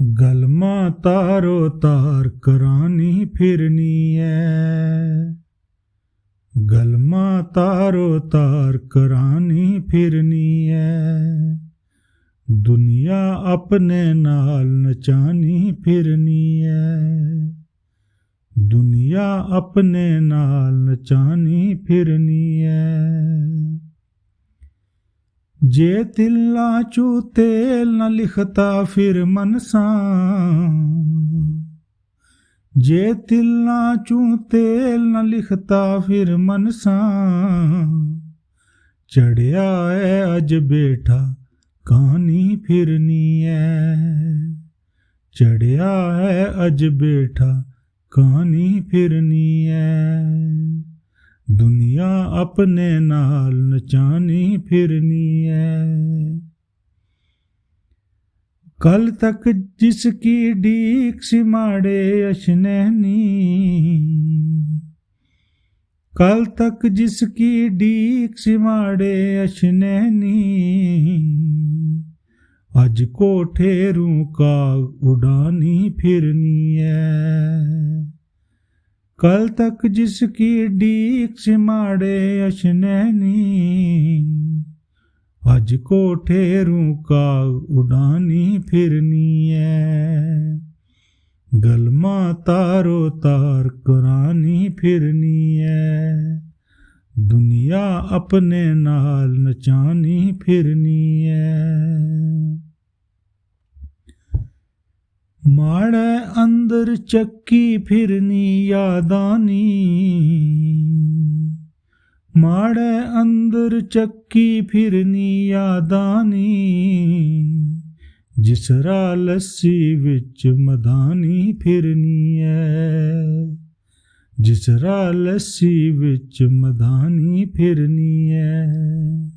गलमा तारो तार करानी फिरनी है। गलमा तारो तार करानी फिरनी है। दुनिया अपने नाल नचानी फिरनी है। दुनिया अपने नाल नचानी फिरनी है। जे तिल्ला चू तेल न लिखता फिर मनसा। जे तिल्ला चू तेल न लिखता फिर मनसा। चढ़िया है अज बेटा कहानी फिरनी है। चढ़िया है अज बेटा कहानी फिरनी है। दुनिया अपने नाल नचानी फिरनी है। कल तक जिसकी डीक सिमाड़े अशनैनी। कल तक जिसकी डीक सिमाड़े अशनैनी। अज कोठेरों का उड़ानी फिरनी है। कल तक जिसकी डीक सिमाड़े अशनैनी। अज कोठेरों का उड़ानी फिरनी है। गलमा तारो तार करानी फिरनी है। दुनिया अपने नाल नचानी फिरनी है। माड़े अंदर चक्की फिरनी यादानी। माड़े अंदर चक्की फिरनी यादानी। जिसरा लस्सी विच मदानी फिरनी है। जिसरा लस्सी विच मदानी फिरनी है।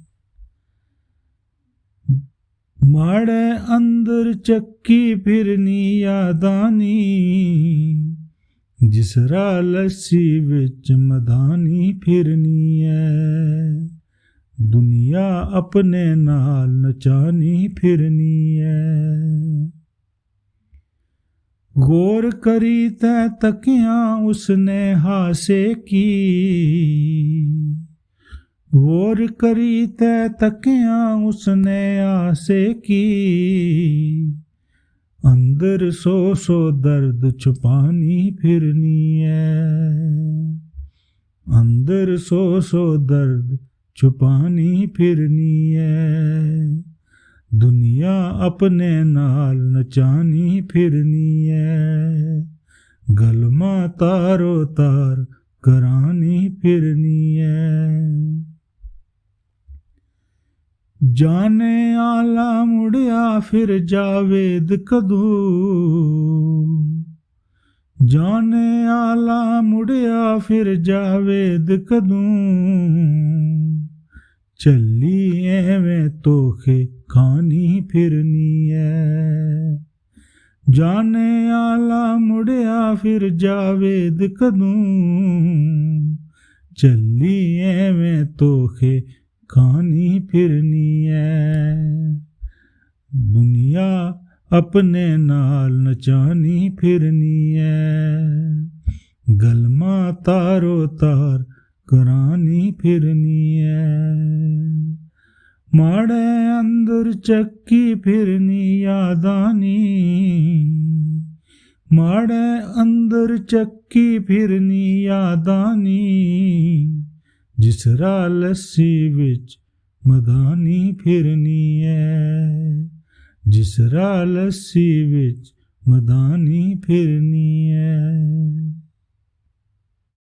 माड़े अंदर चक्की फिरनी यादानी। जिसरा लस्सी विच मदानी फिरनी है। दुनिया अपने नाल नचानी फिरनी है। गौर करी तै तकियां उसने हासे की। गौर करी तै तकियां उसने आसे की। अंदर सौ सौ दर्द छुपानी फिरनी है। अंदर सौ सौ दर्द छुपानी फिरनी है। दुनिया अपने नाल नचानी फिरनी है। गलमा तारो तार करानी फिरनी है। जाने आला मुड़िया फिर जावेद कदू। जाने आला मुड़िया फिर जावेद कदू। चली एवें तोखे खानी फिरनी है। जाने आला मुड़िया फिर जावेद कदू। चली एवें तोखे खानी फिरनी है। दुनिया अपने नाल नचानी फिरनी है। गलमा तारो तार करानी फिरनी है। माड़े अंदर चक्की फिरनी यादानी। माड़े अंदर चक्की फिरनी यादानी। जिसरा लस्सी विच मदानी फिरनी है। जिसरा लस्सी विच मदानी फिरनी है।